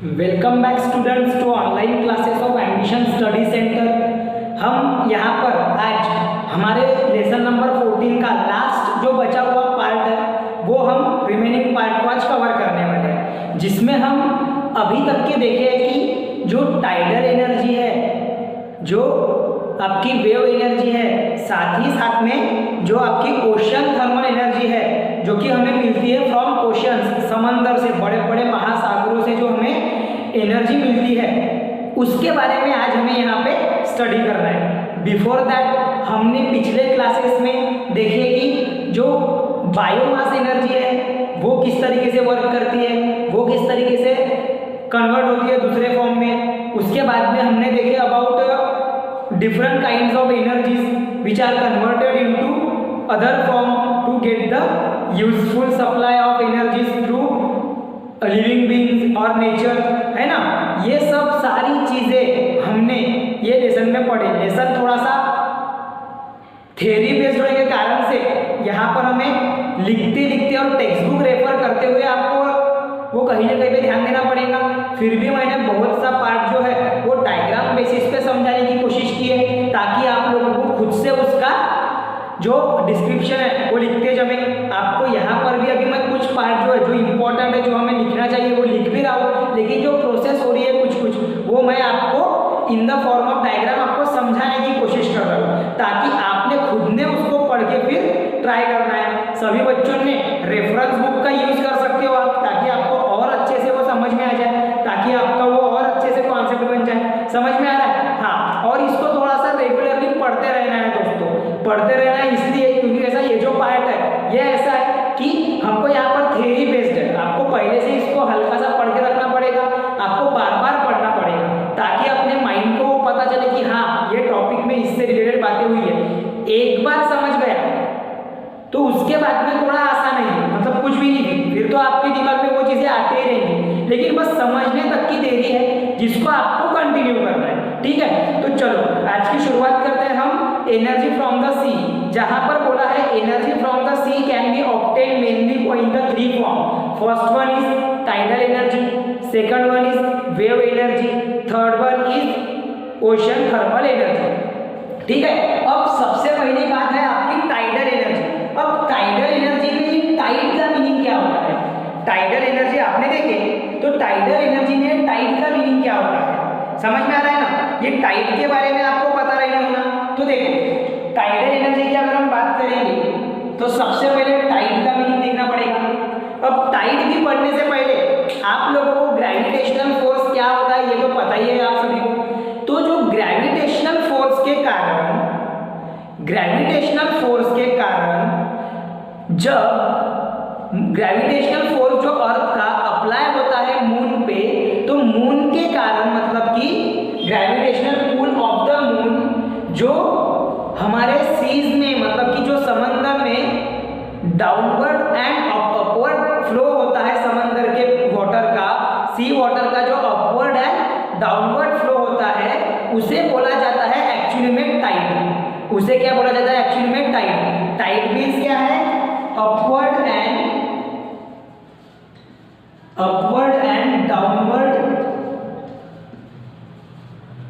Welcome back students to online classes of Ambition Study Centre. हम यहाँ पर आज हमारे लेसन नंबर 14 का लास्ट जो बचा हुआ पार्ट है वो हम रिमेनिंग पार्ट को आज कवर करने वाले हैं, जिसमें हम अभी तक के देखे हैं कि जो टाइडल एनर्जी है, जो आपकी वेव एनर्जी है, साथ ही साथ में जो आपकी ओशन थर्मल एनर्जी है जो कि हमें मिलती है फ्रॉम ओशंस, समंदर से, बड़े बड़े महासागरों से जो हमें एनर्जी मिलती है, उसके बारे में आज हमें यहाँ पे स्टडी करना है। बिफोर दैट हमने पिछले क्लासेस में देखे कि जो बायोमास एनर्जी है वो किस तरीके से वर्क करती है, वो किस तरीके से कन्वर्ट होती है दूसरे फॉर्म में। उसके बाद में हमने देखे about different kinds of energies which are converted into other form to get the useful supply of energies through living beings और नेचर, है ना। ये सब सारी चीजें हमने ये लेसन में पढ़ी। लेसन थोड़ा सा थ्योरी बेस्ड होने के कारण से यहाँ पर हमें लिखते लिखते और टेक्स्ट बुक रेफर करते हुए आपको वो कहीं ना कहीं पे ध्यान देना पड़ेगा। फिर भी मैंने बहुत सा पार्ट जो है वो डायग्राम बेसिस पे समझाने की कोशिश की है, ताकि आप लोगों को खुद से उसका जो डिस्क्रिप्शन है वो लिखते जमे। आपको यहाँ पर भी अभी मैं कुछ पार्ट जो है, जो इम्पोर्टेंट है, जो हमें लिखना चाहिए वो लिख भी रहा हूँ, लेकिन जो प्रोसेस हो रही है कुछ कुछ वो मैं आपको इन द फॉर्म ऑफ डायग्राम आपको समझाने की कोशिश कर रहा हूँ, ताकि आपने खुद ने उसको पढ़ के फिर ट्राई करना है। सभी बच्चों ने रेफरेंस बुक का यूज कर सकते हो आप, ताकि आपको और अच्छे से वो समझ में आ जाए, ताकि आपका वो और अच्छे से कॉन्सेप्ट बन जाए। समझ में आ रहा है? हाँ, और इसको थोड़ा सा रेगुलरली पढ़ते रहना है दोस्तों, पढ़ते रहना है इसलिए क्योंकि ऐसा ये जो पार्ट है ये ऐसा है कि हमको यहाँ पर थ्योरी बेस्ड है। आपको पहले से इसको हल्का सा पढ़ के रखना पड़ेगा, आपको बार बार पढ़ना पड़ेगा, ताकि अपने माइंड को पता चले कि हाँ ये टॉपिक में इससे रिलेटेड बातें हुई है। एक बार समझ गया तो उसके बाद में थोड़ा आसान है, मतलब कुछ भी नहीं, फिर तो आपके दिमाग में वो चीजें आते ही रहेंगी, लेकिन बस समझने तक की देरी है जिसको आपको कंटिन्यू करना है। ठीक है, तो चलो आज की शुरुआत करते हैं हम एनर्जी फ्रॉम द सी, जहां पर बोला है energy from the sea can be obtain mainly in the three form. First one is tidal energy, second one is wave energy, third one is ocean thermal energy. ठीक है, अब सबसे पहली बात है आपकी टाइडल एनर्जी। अब टाइडल एनर्जी में टाइड का मीनिंग क्या होता है? टाइडल एनर्जी आपने देखे तो टाइडल एनर्जी में टाइड का मीनिंग क्या होता है समझ में आ रहा है ना। ये टाइड के बारे में आपको पता रहना होगा। तो देखो टाइडल एनर्जी की अगर हम बात करेंगे तो सबसे पहले टाइड का मीनिंग देखना पड़ेगा। अब टाइड भी पढ़ने से पहले आप लोगों को ग्रेविटेशनल फोर्स क्या होता है ये तो पता ही है आप सभी को। तो जो ग्रेविटेशनल फोर्स के कारण, ग्रेविटेशनल फोर्स के कारण जब ग्रेविटेशनल फोर्स जो अर्थ का अप्लाई होता है मून पे, तो मून के कारण मतलब कि gravitational pull of the moon जो हमारे सीज में, मतलब कि जो समंदर में डाउनवर्ड एंड अपवर्ड फ्लो होता है समंदर के वाटर का, सी वाटर का जो अपवर्ड एंड डाउनवर्ड फ्लो होता है उसे बोला जाता है एक्चुअली में टाइड। उसे क्या बोला जाता है एक्चुअली में? टाइड। टाइड मींस क्या है? Upward and downward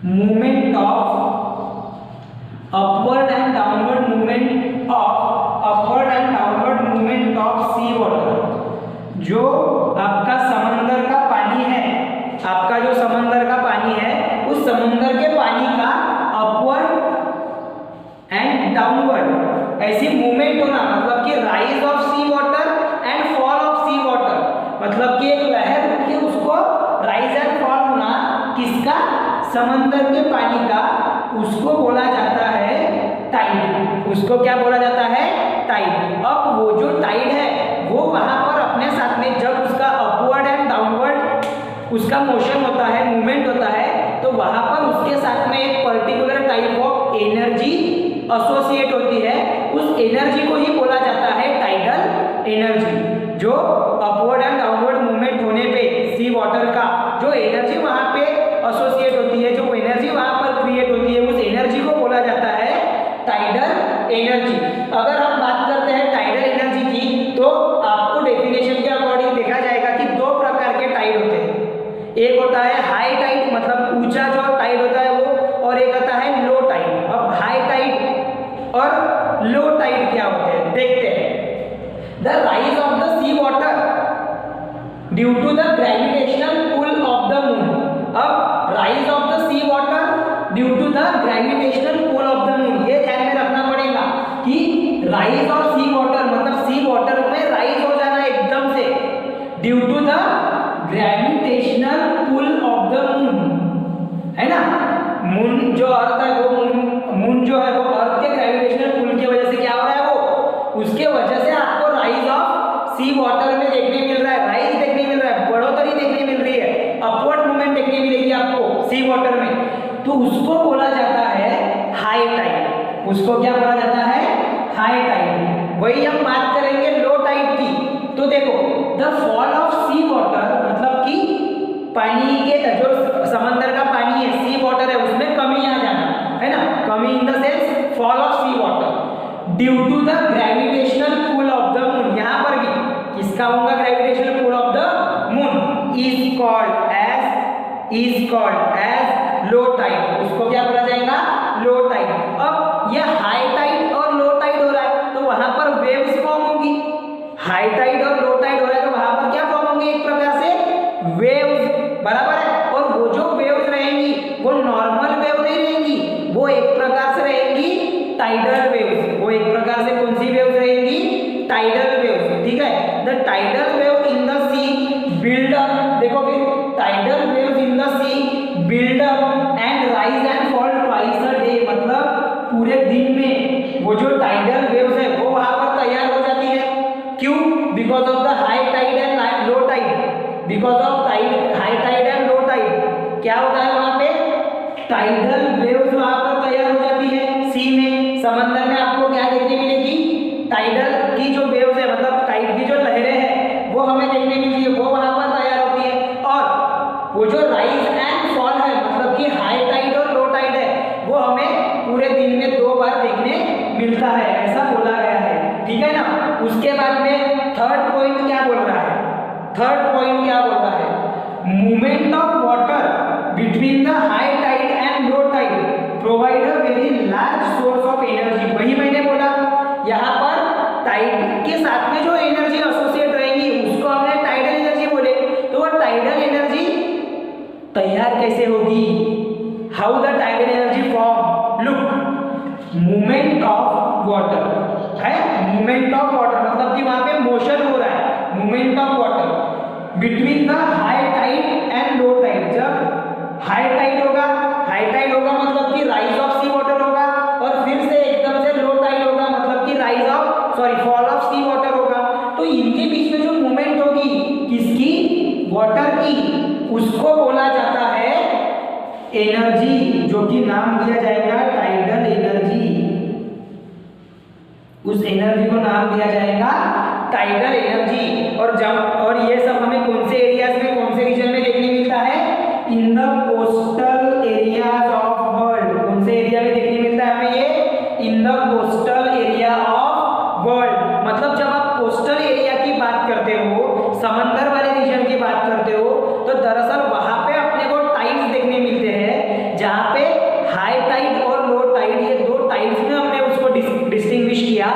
movement of sea water. जो आपका समंदर का पानी है, आपका जो समंदर का पानी है, उस समंदर के पानी का अपवर्ड एंड डाउनवर्ड ऐसी मूवमेंट होना, मतलब कि rise of sea water and fall of sea water, मतलब कि एक लहर उठ के उसको राइज एंड फॉल होना किसका? समंदर के पानी का, उसको बोला जाता है टाइड। उसको क्या बोला जाता है? टाइड। अब वो जो टाइड है वो वहां पर अपने साथ में जब उसका अपवर्ड एंड डाउनवर्ड उसका मोशन होता है, मूवमेंट होता है, तो वहां पर उसके साथ में एक particular type of energy associate होती है। उस एनर्जी को ही बोला जाता है टाइडल एनर्जी। जो अपवर्ड एंड डाउनवर्ड मूवमेंट होने पे सी वाटर का जो एनर्जी वहां पे एसोसिएट होती है, जो एनर्जी वहां पर क्रिएट होती है, उस एनर्जी को बोला जाता है टाइडल एनर्जी। अगर हम बात करते हैं टाइडल एनर्जी की तो आपको डेफिनेशन के अकॉर्डिंग देखा जाएगा कि दो प्रकार के टाइड होते हैं। एक ऊंचा जो टाइड होता है वो, और एक आता है लो टाइड। अब हाई टाइड और लो टाइड क्या होते हैं देखते हैं। The rise of the sea water due to the gravitational pull of the moon. अब rise of the sea water due to the gravitational pull of the moon, ये ध्यान में रखना पड़ेगा कि राइज ऑफ सी वाटर मतलब सी water में rise हो जाना एकदम से due to the gravitational pull of the moon, है ना। मून जो अर्थ है वो मून जो है वो अर्थ के ग्रेविटेशनल पुल की वजह से क्या हो रहा है वो, उसके वजह से आपको राइज ऑफ सी वाटर में देखने मिल रहा है, राइज देखने मिल रहा है, बढ़ोतरी देखने मिल रही है, अपवर्ड मूवमेंट देखने मिलेगी आपको सी वाटर में, तो उसको बोला जाता है हाई टाइड। उसको क्या बोला जाता है, हाई टाइड। वही हम बात करेंगे लो टाइड की। तो देखो the fall of sea water मतलब कि पानी के जो समंदर का पानी है, सी वाटर है, उसमें कमी आ जाना, है ना, कमी in the sense fall of sea water due to the gravitational pull of the moon. यहाँ पर भी किसका होगा gravitational pull of the moon, is called as low tide. उसको क्या बोला जाएगा, लो टाइड। अब ये हाई टाइड और लो टाइड हो रहा है तो वहां पर वेव्स फॉर्म होगी। हाई टाइड और लो टाइड हो रहा है तो वहां पर क्या फॉर्म होंगे, एक प्रकार से वेव्स, बराबर है। और वो जो वेव्स रहेंगी वो नॉर्मल वेव नहीं रहेंगी, वो एक प्रकार से रहेंगी टाइडल वेव्स। वो एक प्रकार से कौन सी वेव्स रहेंगी, टाइडल वेव्स, ठीक है। The tidal wave in the sea build up, देखो फिर tidal waves in the sea build up and rise and fall twice a day, मतलब पूरे दिन में वो जो टाइडल वेव्स है वो वहां पर तैयार हो जाती है। क्यों, because of the high tide and low tide. Because of high tide and low tide क्या होता है वहां पे, टाइडल वेव्स वहां पर तैयार हो जाती है सी में। समंदर में आपको क्या देखने मिलेगी, टाइडल की जो वेव्स है मतलब टाइड की जो लहरें हैं वो हमें देखने मिलती है, वो वहां पर तैयार होती है। और वो जो राइज एंड फॉल है मतलब कि हाई टाइड और लो टाइड है वो हमें पूरे दिन में 2 बार देखने मिलता है, ऐसा बोला गया है, ठीक है ना। उसके बाद में थर्ड पॉइंट क्या बोल रहा है, थर्ड पॉइंट क्या बोल रहा है, movement of water between the high tide and low tide provide a very large source of energy. वही मैंने बोला, यहाँ पर टाइड के साथ में जो एनर्जी एसोसिएट रहेगी उसको हमने टाइडल एनर्जी बोले। तो वो टाइडल एनर्जी तैयार कैसे होगी, how the tidal energy form, look, movement of water है, मूवमेंट ऑफ वाटर मतलब कि वहां पे मोशन हो रहा है, movement of water between the high tide and low tide. जब हाई टाइड होगा मतलब कि राइज ऑफ सी वाटर होगा, और फिर से एकदम से लो टाइड होगा मतलब कि फॉल ऑफ सी वाटर होगा। तो इनके बीच में जो मूवमेंट होगी किसकी, वाटर की, उसको बोला जाता है एनर्जी, जो कि नाम दिया जाएगा टाइडल एनर्जी। उस एनर्जी को नाम दिया जाएगा टाइडल एनर्जी। और ये सब हमें कौन से एरियाज में, कौन से रीजन में देखने मिलता है, in the coastal areas of world. कौन से एरिया में देखने मिलता है हमें ये, इन the coastal area of world. मतलब जब आप कोस्टल एरिया की बात करते हो, समंदर वाले रीजन की बात करते हो, तो दरअसल वहां पे अपने को टाइड्स देखने मिलते हैं, जहां पे हाई टाइड और लो टाइड, ये 2 टाइड्स में हमने उसको डिस्टिंग्विश किया।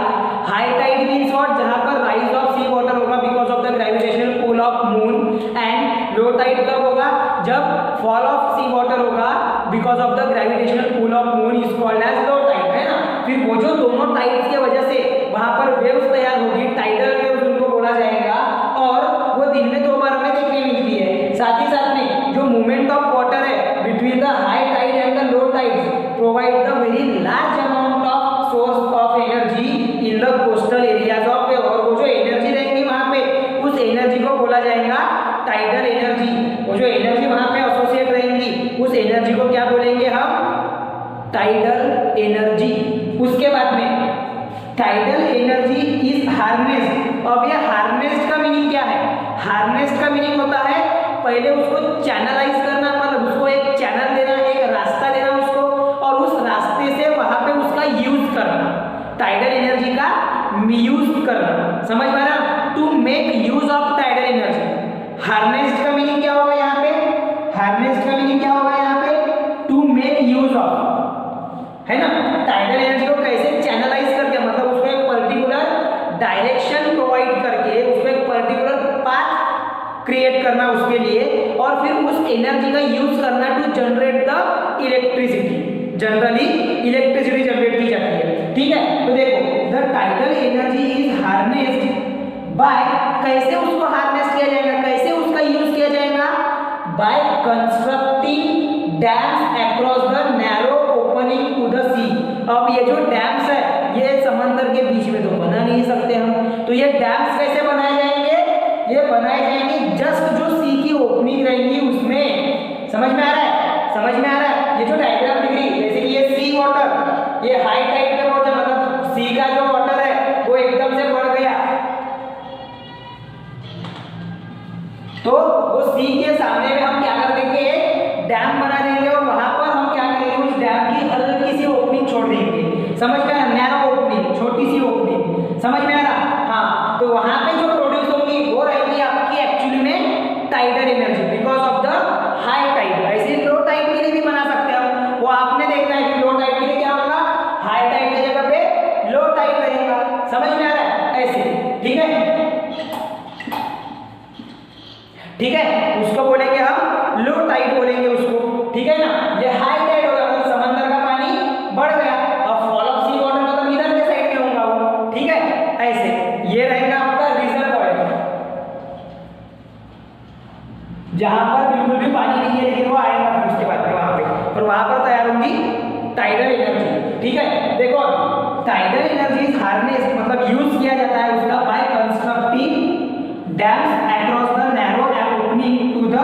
हाई टाइड मींस व्हाट, जहां पर राइज ऑफ सी वाटर होगा because of the gravitational pull of moon, and low tide कब होगा, जब फॉल ऑफ सी वाटर होगा because of the gravitational pull of moon, is called as low tide, है ना। फिर वो जो दोनों टाइड्स की वजह से वहां पर वेव्स तैयार होगी, टाइडल वेव्स उनको बोला जाएगा, और वो दिन में 2 बार हमें देखने मिलती है। साथ ही साथ में जो मूवमेंट ऑफ वाटर है between the high tide and the low tide provide the very large amount of source of energy in the coastal areas of wave. और वो जो एनर्जी रहेगी वहां पे, उस एनर्जी को बोला जाएगा टाइडल एनर्जी। वो जो एनर्जी वहां पे एसोसिएट रहेंगी उस एनर्जी को क्या बोलेंगे हम, टाइडल एनर्जी। उसके बाद में टाइडल एनर्जी इज हार्नेस्ड। अब ये हार्नेस्ड का मीनिंग क्या है, हार्नेस्ड का मीनिंग होता है पहले उसको चैनलाइज करना, मतलब उसको एक चैनल देना, एक रास्ता देना उसको, और उस रास्ते से वहां पे उसका यूज करना, टाइडल एनर्जी का यूज करना, समझ में आ रहा, to make use of tidal energy. Harnessed का मीनिंग क्या होगा यहाँ पे, हार्नेस्ड का मीनिंग क्या होगा यहाँ पे, क्रिएट करना उसके लिए, और फिर उस एनर्जी का यूज करना to generate the electricity. Generally electricity generate की जाती है, ठीक है। तो देखो the tidal energy is harnessed by, कैसे उसको हार्नेस किया जाएगा, कैसे उसका यूज किया जाएगा, by constructing dams across the narrow opening to the sea. अब ये जो डैम्स है ये समंदर के बीच में तो बना नहीं सकते हम, तो ये डैम्स कैसे बनाए जाएंगे, ये बनाए जाएंगे जस्ट जो सी की ओपनिंग रहेंगी उसमें। समझ में आ रहा है, समझ में आ रहा है। ये जो डायग्राम दिख रही है, जैसे कि ये सी वाटर, ये हाई टाइड पे पहुंचा, मतलब सी का जो वाटर है वो एकदम से बढ़ गया, तो वो सी के सामने में हम क्या कर देंगे, डैम बना देंगे, और वहां पर हम क्या करेंगे, उस डैम की हल्की सी ओपनिंग छोड़ देंगे। समझ में आ रहा, नैरो ओपनिंग, छोटी सी ओपनिंग, समझ में आ रहा। हाँ, तो वहां पे जो प्रोड्यूस होगी वो रहेगी आपकी एक्चुअली में tidal energy, because of the high tide. ऐसे लो टाइड के लिए भी बना सकते हैं हम, वो आपने देखना है कि लो टाइड के लिए क्या होगा, हाई टाइड की जगह पे लो टाइड रहेगा। समझ में आ रहा है, ऐसे, ठीक है, ठीक है। उसको बोलेंगे हम लो टाइड बोलेंगे उसको, ठीक है ना। ये हाई टाइड हो गया, मतलब समंदर का पानी बढ़ गया, अब फॉल ऑफ सी वाटर मतलब इधर के साइड में होगा वो, ठीक है, ऐसे। ये रहेगा आपका रिजर्वॉयर, जहां पर बिल्कुल भी पानी नहीं है, लेकिन वो आएगा फिर उसके बाद में वहां पे, और वहां पर तैयार होगी टाइडल एनर्जी, ठीक है। देखो टाइडल एनर्जी हार्नेस मतलब यूज किया जाता है उसका by constructing dams across the narrow opening to the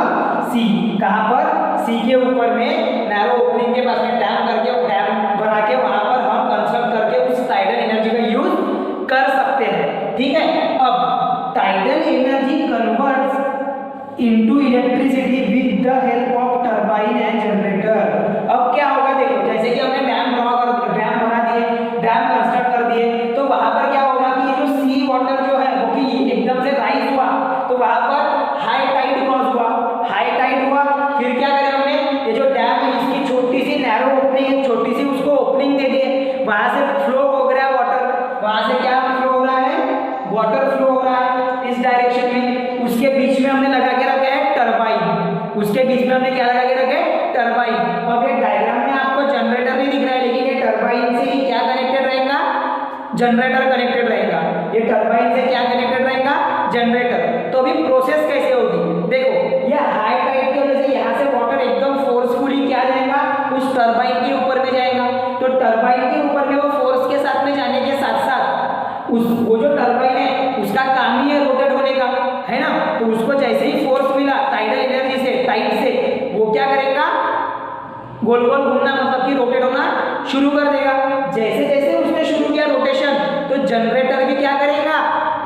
sea. कहां पर, सी के ऊपर में नैरो ओपनिंग के पास में डैम करके, डैम बना के वहां पर हम कंस्ट्रक्ट करके उस टाइडल एनर्जी का यूज कर सकते हैं, ठीक है। अब tidal energy converts into electricity with the help of turbine and generator. अब क्या होगा, देखो जैसे कि हमने डैम बना दिए, डैम कंस्ट्रक्ट कर दिए, तो वहां पर क्या होगा कि ये जो सी वाटर जो है वो कि एकदम से राइज हुआ, तो वहां पर हाई टाइड क्रॉस हुआ, हाई टाइड हुआ, फिर क्या करें हमने, ये जो डैम है इसकी छोटी सी नैरो ओपनिंग है, छोटी सी उसको ओपनिंग दे दिए, वहां से फ्लो हो गया वाटर, वहां से क्या फ्लो हो रहा है, वाटर फ्लो हो रहा है इस डायरेक्शन में। उसके बीच में हमने लगा के रखा है टरबाइन, उसके बीच में हमने क्या लगा के रखा है, टरबाइन। अब ये डायग्राम में आपको जनरेटर नहीं दिख रहा है, लेकिन ये टरबाइन से ही क्या कनेक्टेड रहेगा, जनरेटर कनेक्टेड रहेगा। ये टरबाइन से क्या कनेक्टेड रहेगा, जनरेटर। तो अभी प्रोसेस कैसे होगी, देखो ये हाई टाइड की वजह से यहाँ से वाटर एकदम फोर्सफुली क्या जाएगा, उस टरबाइन के ऊपर में जाएगा, तो टरबाइन के ऊपर में वो फोर्स के साथ में जाने के साथ साथ वो जो टरबाइन है उसका काम ही है रोटेट होने का, है ना। तो उसको जैसे ही फोर्स मिला टाइडल एनर्जी से, टाइड से, वो क्या करेगा, गोल गोल घूमना, मतलब कि रोटेट होना शुरू कर देगा। जैसे जैसे उसने शुरू किया रोटेशन, तो जनरेटर भी क्या करेगा,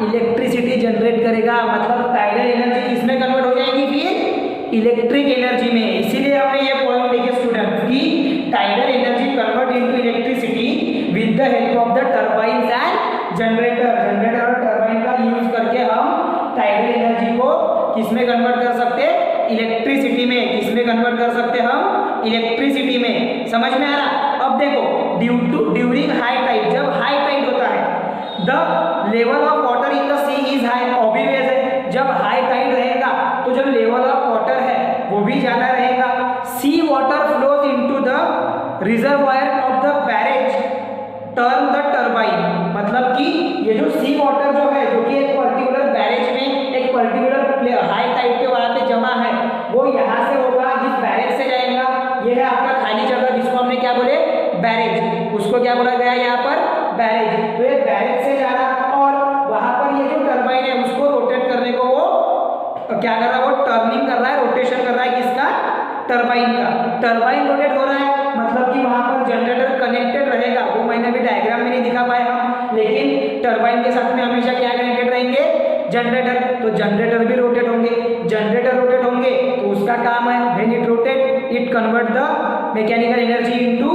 इलेक्ट्रिसिटी जनरेट करेगा, मतलब टाइडल एनर्जी किसमें कन्वर्ट हो जाएगी, फिर इलेक्ट्रिक एनर्जी में। इसीलिए हमने ये पॉइंट लिखे स्टूडेंट कि tidal energy convert into electricity with the help of the turbines and generator. Generator और टरबाइन का यूज करके हम टाइडल एनर्जी को किसमें कन्वर्ट कर सकते हैं, इलेक्ट्रिसिटी में। किसमें कन्वर्ट कर सकते हैं हम, इलेक्ट्रिसिटी में। समझ में आ रहा। अब देखो ड्यूरिंग हाई टाइड, जब हाई टाइड होता है, the level of water in the sea is high, obvious है, जब हाई टाइड रहेगा तो जो लेवल ऑफ वाटर है वो भी ज्यादा रहेगा। Sea water flows into the reservoir of the barrage turn the turbine, मतलब कि ये जो सी वाटर जो है, जो कि एक पर्टिकुलर बैरेज में, एक पर्टिकुलर हाई टाइड पे वहां पे जमा है, वो यहाँ से होगा, इस बैरेज से जाएगा। ये है आपका खाली जगह जिसको हमने क्या बोले, बैरेज, उसको क्या बोला गया यहाँ पर, बैरेज। तो ये बैरेज से जा रहा, और वहां पर ये जो टरबाइन है उसको रोटेट करने को वो क्या कर रहा है, वो टर्निंग कर रहा है, रोटेशन कर रहा है, किसका, टरबाइन का। टरबाइन रोटेट हो रहा है, मतलब कि वहां पर जनरेटर कनेक्टेड रहेगा। वो मैंने भी डायग्राम में नहीं दिखा पाया हम, लेकिन टरबाइन के साथ में हमेशा क्या कनेक्टेड रहेंगे, जनरेटर। तो जनरेटर भी रोटेट होंगे, जनरेटर रोटेट होंगे तो उसका काम है, when it rotate it convert the mechanical energy into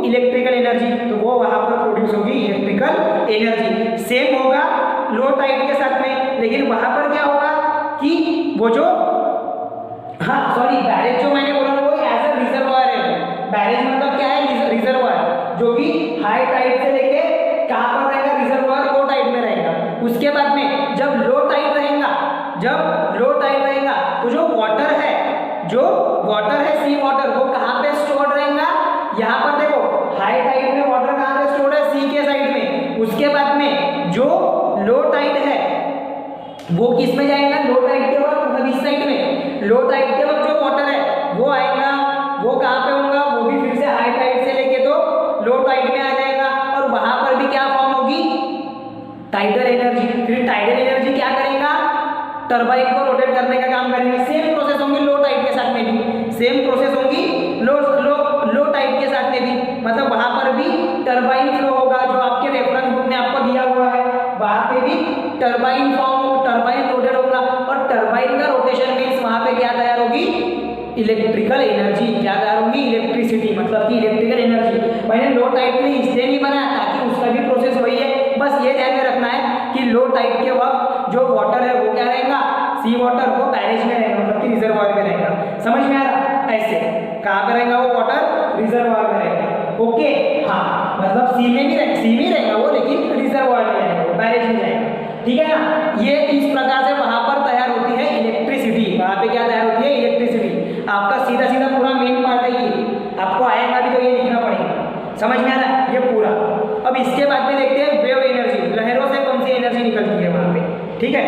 electrical energy. तो वो वहां पर प्रोड्यूस होगी इलेक्ट्रिकल एनर्जी। सेम होगा लो टाइड के साथ में, लेकिन वहां पर क्या होगा कि वो जो, हाँ सॉरी, बैरेज जो मैंने बोला वो एज अ रिजर्वायर है। बैरेज मतलब क्या है, रिजर्वायर, जो कि हाई टाइड से लेके कहां पर रहेगा, रिजर्वायर लो टाइड में रहेगा। उसके बाद में जब लो टाइड जब लो टाइड रहेगा तो जो वाटर है सी वाटर, वो कहाँ पे स्टोर रहेगा, यहाँ पर देखो हाई टाइड में वाटर कहाँ पे स्टोर है, सी के साइड में। उसके बाद में जो लो टाइड है वो किस में जाएगा, लो टाइड के वक्त मतलब इस साइड में, लो टाइड के वक्त जो वाटर है वो आएगा, वो कहाँ पे होगा, वो भी फिर से हाई टाइड से लेके तो लो टाइड में आ जाएगा, और वहां पर भी क्या फॉर्म होगी, टाइडल एनर्जी। फिर टाइडल एनर्जी क्या करेगा, टरबाइन को रोटेट करने का काम करेगा। सेम प्रोसेस होंगी लो टाइड के साथ में भी, सेम प्रोसेस होंगी लो टाइड के साथ में भी, मतलब वहां पर भी टरबाइन फ्लो होगा, जो आपके रेफरेंस बुक में आपको दिया हुआ है, वहां पे भी टरबाइन रोटेट होगा, और टरबाइन का रोटेशन मीन्स वहां पे क्या तैयार होगी, इलेक्ट्रिकल एनर्जी। क्या तैयार होगी, इलेक्ट्रिसिटी, मतलब कि इलेक्ट्रिकल एनर्जी। मैंने लो टाइड के लिए इसलिए नहीं बनाया ताकि उसका भी प्रोसेस वही है, बस ये ध्यान में रखना है कि लो टाइड के वक्त जो वाटर है वो क्या रहेगा, सी वाटर, वो बैरेज में रहेगा, मतलब कि रिजर्वायर में रहेगा। समझ में आ रहा, ऐसे कहाँ पे रहेगा वो वाटर, रिजर्वायर में रहेगा। ओके, हाँ, मतलब सी में रहेगा वो, लेकिन रिजर्वायर में रहेगा, बैरेज में जाएगा। ठीक है ना, ये इस प्रकार से वहां पर तैयार होती है इलेक्ट्रिसिटी। वहां पे क्या तैयार होती है, इलेक्ट्रिसिटी। आपका सीधा सीधा पूरा मेन पार्ट है ये, आपको आएगा भी तो ये लिखना पड़ेगा। समझ में आ रहा है ये पूरा। अब इसके बाद में देखते हैं वेव एनर्जी, लहरों से कौन सी एनर्जी निकलती है वहां पे। ठीक है,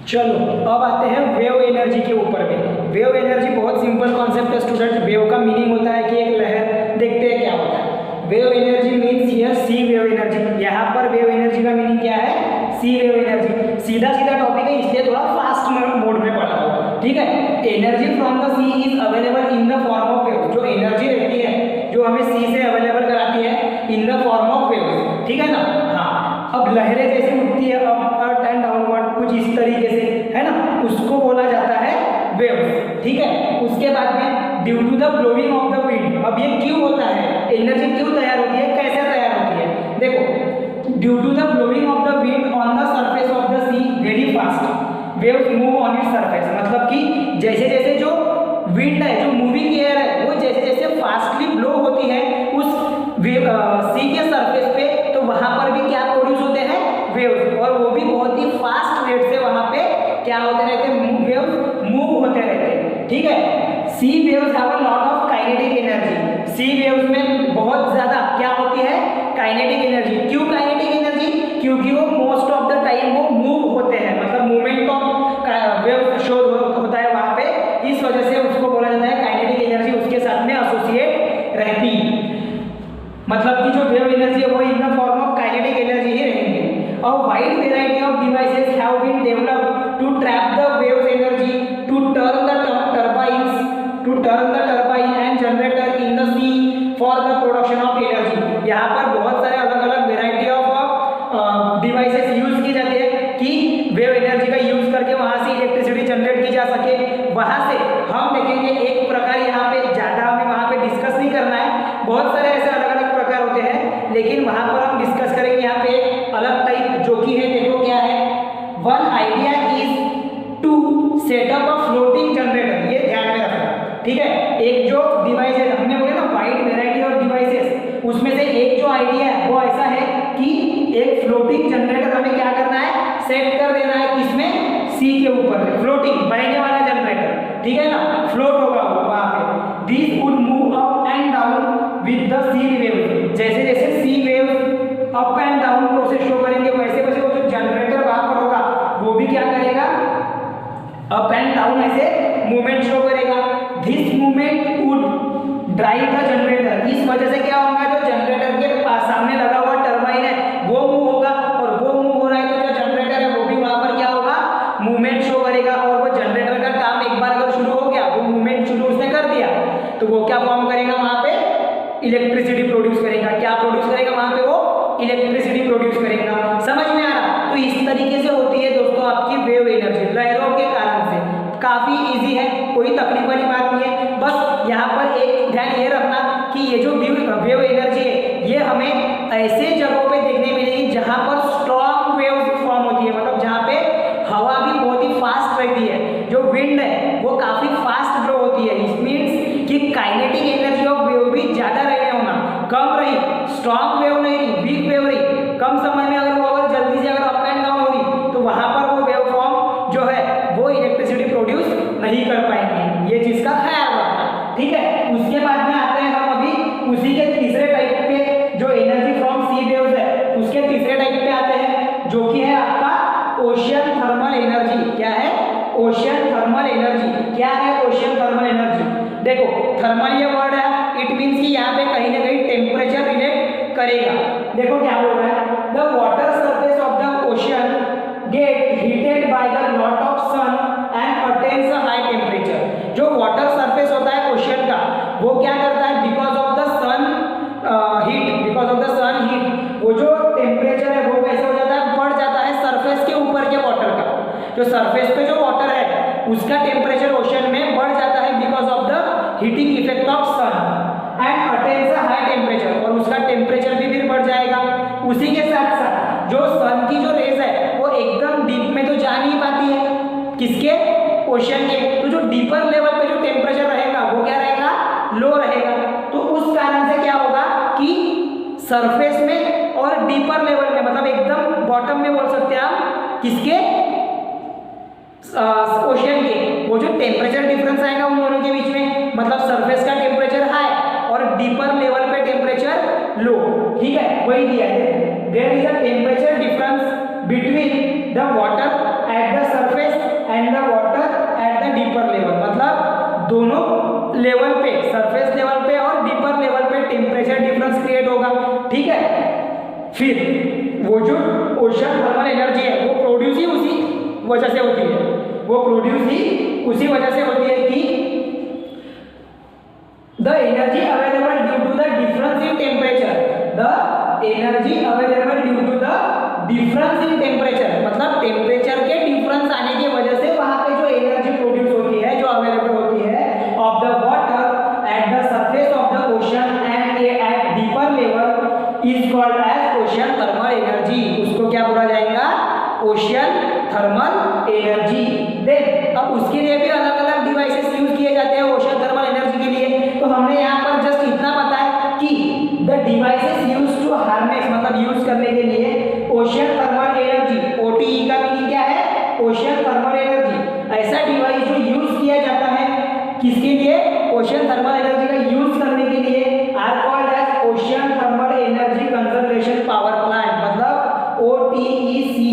चलो अब आते हैं वेव एनर्जी के ऊपर में। वेव एनर्जी बहुत सिंपल कॉन्सेप्ट है स्टूडेंट। वेव का मीनिंग होता है कि एक लहर, देखते हैं क्या होता है। Wave energy means here sea wave energy. यहाँ पर वेव एनर्जी का मीनिंग क्या है, सी वेव एनर्जी। सीधा सीधा टॉपिक है, इसलिए थोड़ा फास्ट मोड में पढ़ा हो। ठीक है, energy from the sea is available in the form of wave. जो एनर्जी रहती है जो हमें सी से अवेलेबल कराती है in the form of wave. ठीक है ना, हाँ। अब लहरें जैसे उठती है अप एंड डाउनवर्ड कुछ इस तरीके से, है ना, उसको बोला जाता है वेव्स। ठीक है, उसके बाद में due to the blowing of the wind. अब ये क्यों होता है, एनर्जी क्यों तैयार होती है, कैसे तैयार होती है, देखो due to the blowing of the wind on the surface of the sea very fast waves move on its surface. मतलब कि जैसे जैसे जो विंड है, जो मूविंग एयर है, वो जैसे जैसे फास्टली ब्लो होती है उस सी के सरफेस पे, तो वहां पर भी क्या प्रोड्यूस होते हैं, वेव्स। और वो भी बहुत ही फास्ट रेट से वहां पे क्या होते रहते हैं, वेव्स मूव होते रहते हैं। ठीक है, sea waves have a lot of kinetic energy. Sea waves में बहुत ज्यादा क्या होती है, काइनेटिक एनर्जी। क्यों काइनेटिक एनर्जी, क्योंकि वो मोस्ट ऑफ द टाइम वो मूव होते हैं, मतलब मूवमेंट ऑफ वेव शो होता है वहां पे, इस वजह से उसको बोला जाता है काइनेटिक एनर्जी उसके साथ में एसोसिएट रहती। मतलब कि जो वेव एनर्जी है वो in the form of kinetic energy ही रहेंगे। A wide variety of devices have been developed to trap the waves energy to turn the turbine and generator in the sea for the production of energy। यहाँ पर बहुत सारे अलग अलग variety of devices use की जाती है कि वेव एनर्जी का यूज करके वहां से इलेक्ट्रिसिटी जनरेट की जा सके। वहां से हम देखेंगे एक प्रकार, यहाँ पे ज्यादा हमें वहां पे डिस्कस नहीं करना है, बहुत सारे ऐसे अलग अलग प्रकार होते हैं, लेकिन वहां पर हम डिस्कस करेंगे यहाँ पे एक अलग टाइप जो कि है, देखो क्या है, one idea is to set up a floating generator. ये ध्यान में रखना। ठीक है, एक जो डिवाइस है, हमने बोले ना वाइड वेराइटी ऑफ डिवाइसेस, उसमें से एक जो आइडिया है वो ऐसा है कि एक फ्लोटिंग जनरेटर हमें क्या करना है, सेट कर देना है, किसमें, सी के ऊपर, फ्लोटिंग, बहने वाला जनरेटर। ठीक है ना, फ्लोट होगा वो वहां पे। This would move up and down with the sea wave. जैसे जैसे sea wave up and down process show करेंगे, वैसे वैसे वो जो जनरेटर वहां पर होगा वो भी क्या करेगा, अप एंड डाउन ऐसे मूवमेंट शो करेगा। This movement would drive the generator. इस वजह से क्या होगा, जो जनरेटर के पास सामने लगा हुआ टरबाइन है वो मूव होगा, और वो मूव हो रहा है तो जो जनरेटर है वो भी वहां पर क्या होगा, मूवमेंट शो करेगा। और वो जनरेटर का काम एक बार अगर शुरू हो गया, वो मूवमेंट शुरू उसने कर दिया, तो वो क्या फॉर्म करेगा वहां पे, इलेक्ट्रिसिटी प्रोड्यूस करेगा। क्या प्रोड्यूस करेगा वहां पे, वो इलेक्ट्रिसिटी प्रोड्यूस करेगा। समझ में आ रहा, तो इस तरीके से होती है दोस्तों आपकी वेव एनर्जी, लहरों के कारण से। काफी इजी है, कोई तकलीफ वाली बात नहीं है। बस यहाँ पर एक ध्यान ये रखना कि ये जो वेव एनर्जी है ये हमें ऐसे जगहों पे देखने मिलेगी जहाँ पर स्ट्रॉन्ग वेव्स फॉर्म होती है, मतलब जहाँ पे हवा भी बहुत ही फास्ट रहती है, जो विंड है वो काफी फास्ट ब्लो होती है। इट मीन्स कि काइनेटिक एनर्जी ऑफ वेव भी ठीक है। उसके बाद में आते हैं हम अभी उसी के तीसरे टाइप पे, जो एनर्जी फ्रॉम सी वेव्स है, उसके तीसरे टाइप पे आते हैं, जो कि है आपका ओशियन थर्मल एनर्जी। क्या है? Ocean thermal energy. क्या है ओशियन थर्मल एनर्जी? देखो थर्मल ये वर्ड है, इट मीन्स कि यहाँ पे कहीं ना कहीं टेम्परेचर रिलेट करेगा। देखो क्या बोल रहा है, the water surface of the ocean get heated by the lot of sun and attains a high temperature. जो वाटर सरफेस होता है ओशियन का, वो क्या करता है, because of the sun heat, because of the sun heat, वो जो टेम्परेचर है वो कैसे हो जाता है, बढ़ जाता है सरफेस के ऊपर के वाटर का। जो सरफेस पे जो वाटर है उसका टेम्परेचर ओशियन में बढ़ जाता है because of the heating effect of sun and attains a high temperature, और उसका टेम्परेचर भी फिर बढ़ जाएगा। उसी के साथ साथ जो सन की जो रेज है वो एकदम डीप में तो जा नहीं पाती है, किसके, ओशियन के। तो जो डीपर लेवल पे जो टेम्परेचर रहेगा वो क्या रहेगा, लो रहेगा। तो उस कारण से क्या होगा कि सरफेस में और डीपर लेवल में, मतलब एकदम बॉटम में बोल सकते हैं आप, किसके, ओशियन के, वो जो टेम्परेचर डिफरेंस आएगा उन दोनों के बीच में, मतलब सरफेस का टेम्परेचर हाई और डीपर लेवल पे टेम्परेचर लो। ठीक है, वही दिया है, there is a temperature difference between the water at the surface and the water at the deeper level. मतलब दोनों लेवल पे, सरफेस लेवल पे और डीपर लेवल पे टेम्परेचर डिफरेंस क्रिएट होगा। ठीक है, फिर वो जो ओशन थर्मल एनर्जी है वो प्रोड्यूस ही उसी वजह से होती है, वो प्रोड्यूस ही उसी वजह से होती है कि the energy available due to the difference in temperature, the energy available due to the difference in temperature, मतलब टेम्परेचर के डिफरेंस आने की वजह से वहां पे जो एनर्जी प्रोड्यूस होती है, जो अवेलेबल होती है of the water at the surface of the ocean and at deeper level is called as ocean thermal energy. उसको क्या बोला जाएगा, ओशियन थर्मल एनर्जी। देन अब उसके लिए भी अलग अलग डिवाइसेस यूज किए जाते हैं ओशियन थर्मल एनर्जी के लिए। तो हमने यहाँ पर जस्ट इतना पता है कि the devices use to harness, मतलब यूज करने के लिए ओशियन थर्मल एनर्जी, ओटीई का मीनिंग क्या है, ओशियन थर्मल एनर्जी। ऐसा डिवाइस जो यूज किया जाता है किसके लिए, ओशियन थर्मल एनर्जी का यूज करने के लिए, are called as ocean thermal energy conservation power plant, मतलब OTEC,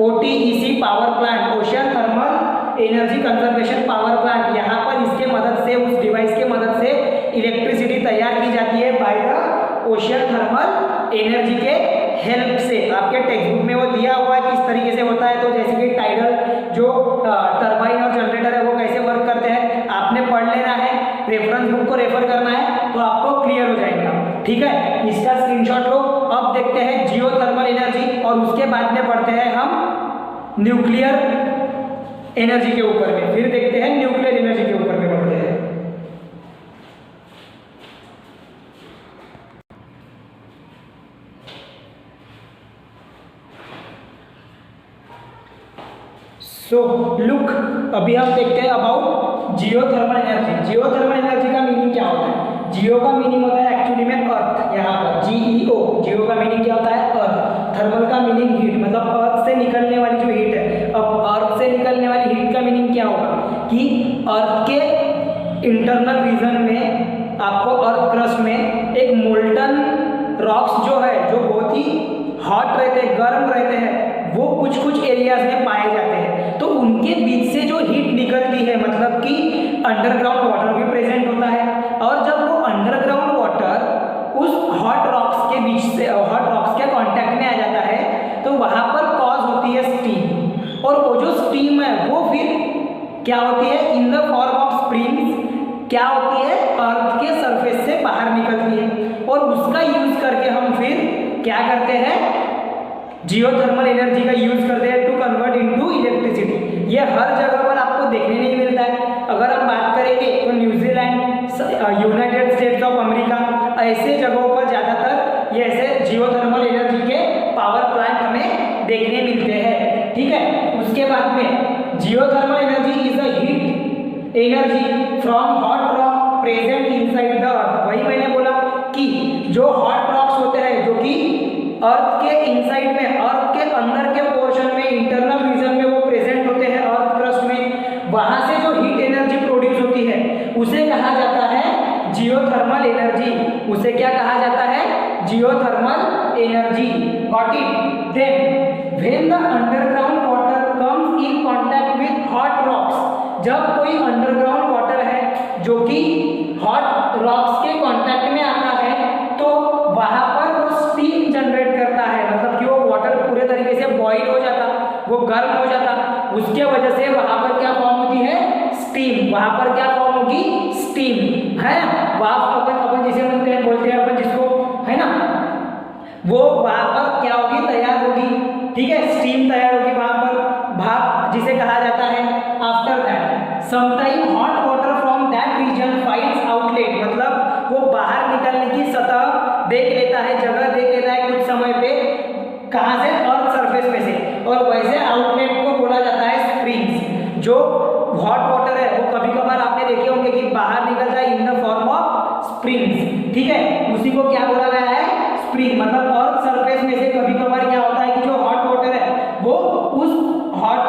OTEC power plant, ocean thermal energy conservation power plant. यहाँ पर इसके मदद से, उस डिवाइस के मदद से इलेक्ट्रिसिटी तैयार की जाती है by the ocean thermal energy के हेल्प से। आपके टेक्स्ट बुक में वो दिया हुआ है किस तरीके से होता है। तो जैसे कि टाइडल जो टरबाइन और जनरेटर है वो कैसे वर्क करते हैं आपने पढ़ लेना है, रेफरेंस बुक को रेफर करना है तो आपको क्लियर हो जाएगा। ठीक है, इसका स्क्रीनशॉट लो। अब देखते हैं जियोथर्मल एनर्जी और उसके बाद में पढ़ते हैं हम न्यूक्लियर एनर्जी के ऊपर में, फिर देखते हैं न्यूक्लियर एनर्जी के ऊपर में पढ़ते हैं। सो लुक, अभी हम देखते हैं about geothermal energy. Geothermal energy का मीनिंग क्या होता है? जियो का मीनिंग होता है एक्चुअली में अर्थ, यहाँ पर जीईओ, जियो का मीनिंग क्या होता है, अर्थ। थर्मल का मीनिंग हीट, मतलब अर्थ से निकलने वाली जो हीट है। अब अर्थ से निकलने वाली हीट का मीनिंग क्या होगा कि अर्थ के इंटरनल रीजन में, आपको अर्थ क्रस्ट में एक मोल्टन रॉक्स जो है, जो बहुत ही हॉट रहते हैं, गर्म रहते हैं, वो कुछ कुछ एरियाज में पाए जाते हैं। तो उनके बीच से जो हीट निकलती है, मतलब कि अंडरग्राउंड वाटर भी प्रेजेंट होता है, और जब वो अंडरग्राउंड वाटर उस हॉट रॉक्स के बीच से, हॉट रॉक्स के कांटेक्ट में आ जाता है, तो वहां पर कॉज होती है स्टीम, और वो जो स्टीम है वो फिर क्या होती है, in the form of springs, क्या होती है, अर्थ के सरफेस से बाहर निकलती है, और उसका यूज करके हम फिर क्या करते हैं, जियोथर्मल एनर्जी का यूज करते हैं टू कन्वर्ट इनटू इलेक्ट्रिसिटी। ये हर जगह पर आपको देखने नहीं मिलता है। अगर हम बात करेंगे तो New Zealand, United states of America, ऐसे जगहों पर ज़्यादातर ये ऐसे जियोथर्मल एनर्जी के पावर प्लांट हमें देखने मिलते हैं। ठीक है, उसके बाद में geothermal energy is a heat energy from hot rock present inside the earth. वही मैंने बोला कि जो हॉट रॉक्स होते हैं, जो कि अर्थ के इनसाइड में, अर्थ के अंदर के पोर्शन में, इंटरनल रीजन में वो प्रेजेंट होते हैं अर्थ क्रस्ट में, वहां से जो हीट एनर्जी प्रोड्यूस होती है उसे कहा जाता जियोथर्मल एनर्जी, उसे क्या कहा जाता है? Geothermal energy. Got it? Then when the underground water comes in contact with hot rocks, जब कोई अंडरग्राउंड वाटर है जो कि हॉट रॉक्स के कांटेक्ट में आता है तो वहां पर वो स्टीम जनरेट करता है, मतलब कि वो वाटर पूरे तरीके से बॉईल हो जाता, वो गर्म हो जाता, उसके वजह से वहां पर क्या फॉर्म होती है? स्टीम। वहां पर क्या फॉर्म होगी? स्टीम, है ना? वाफ अपन जिसे बोलते हैं अपन जिसको, है ना, वो वहां पर क्या होगी? तैयार होगी, ठीक है, स्टीम तैयार होगी वहां पर, भाप जिसे कहा जाता है। After that sometime hot water from that region finds outlet, मतलब वो बाहर निकलने की सतह देख लेता है, जगह देख लेता है कुछ समय पे, कहां से? अर्थ सरफेस में से, और वैसे आउटलेट को बोला जाता है स्प्रिंग्स। जो हॉट वाटर है वो कभी कभार आपने देखे होंगे कि बाहर निकलता है in the form of springs, ठीक है, उसी को क्या बोला गया है? स्प्रिंग। मतलब अर्थ सरफेस में से कभी कभार क्या होता है कि जो हॉट वाटर है वो उस हॉट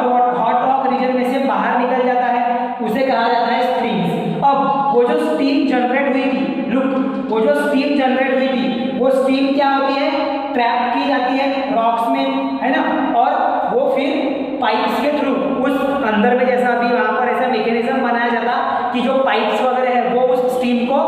रॉक रीजन में से बाहर निकल जाता है, उसे कहा जाता है स्प्रिंग्स। अब वो जो स्टीम जनरेट हुई थी, लुक, वो जो स्टीम जनरेट हुई थी वो स्टीम क्या होती है? ट्रैप की जाती है रॉक्स में, है ना, और वो फिर पाइप्स के थ्रू उस अंदर में, जैसा अभी वहां पर ऐसा मैकेनिज्म बनाया जाता कि जो पाइप्स वगैरह है वो उस स्टीम को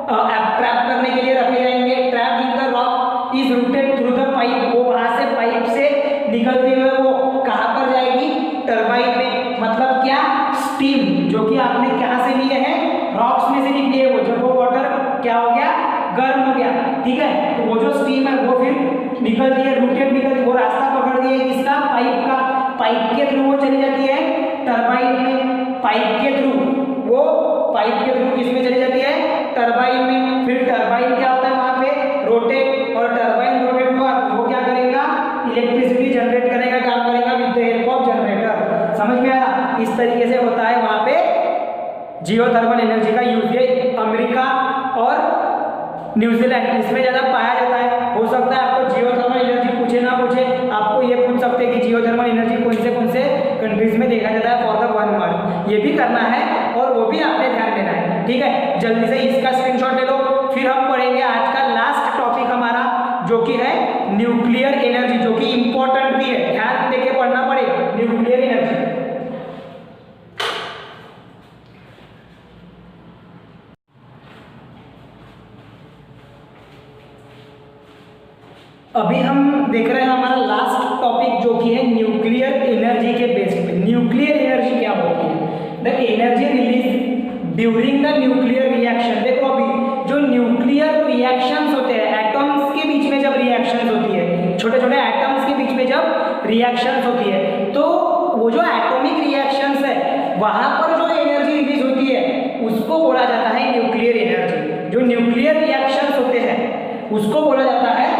ट्रैप करने के लिए रखे जाएंगे। Trap in the rock is rooted through the pipe, वो वहां से पाइप से निकलते हुए वो कहां पर जाएगी? टरबाइन में। मतलब क्या? स्टीम जो कि आपने कहां से लिए हैं? रॉक्स में से निकली है, वो जब वो वाटर क्या हो गया? गर्म हो गया, ठीक है, तो वो जो स्टीम है वो फिर निकलती है, रूटेड निकलती, वो रास्ता पकड़ती है किसका? पाइप का। पाइप के थ्रू वो चली जाती है टरबाइन में, पाइप के थ्रू, वो पाइप के थ्रू किसमें चली जाती है? टरबाइन में। फिर टरबाइन क्या होता है वहां पे? रोटेट, और टरबाइन रोटेट हुआ तो वो क्या करेगा? इलेक्ट्रिसिटी जनरेट करेगा, काम करेगा with the help of generator. समझ में आ रहा? इस तरीके से होता है वहां पे जियोथर्मल एनर्जी का यूज। ये अमेरिका और न्यूजीलैंड इसमें ज्यादा पाया जाता है। हो सकता है आपको जियोथर्मल एनर्जी पूछे ना पूछे, आपको ये पूछ सकते हैं कि जियोथर्मल एनर्जी कौन से कंट्रीज में देखा जाता है फॉर द 1 मार्क। ये भी करना है और वो भी आपने ध्यान देना है, ठीक है। जल्दी से इसका स्क्रीनशॉट ले लो। फिर हम पढ़ेंगे आज का लास्ट टॉपिक हमारा जो कि है न्यूक्लियर एनर्जी, जो कि इंपॉर्टेंट भी है, ध्यान देके पढ़ना पड़ेगा। न्यूक्लियर एनर्जी, अभी हम देख रहे हैं हमारा लास्ट टॉपिक जो कि है न्यूक्लियर एनर्जी के बेस पे। न्यूक्लियर एनर्जी क्या होती है? The energy release during the nuclear reaction. देखो अभी जो न्यूक्लियर रिएक्शंस होते हैं, एटम्स के बीच में जब रिएक्शंस होती है, छोटे छोटे एटम्स के बीच में जब रिएक्शंस होती है, तो वो जो एटॉमिक रिएक्शंस है वहां पर जो एनर्जी रिलीज होती है उसको बोला जाता है न्यूक्लियर एनर्जी। जो न्यूक्लियर रिएक्शंस होते हैं उसको बोला जाता है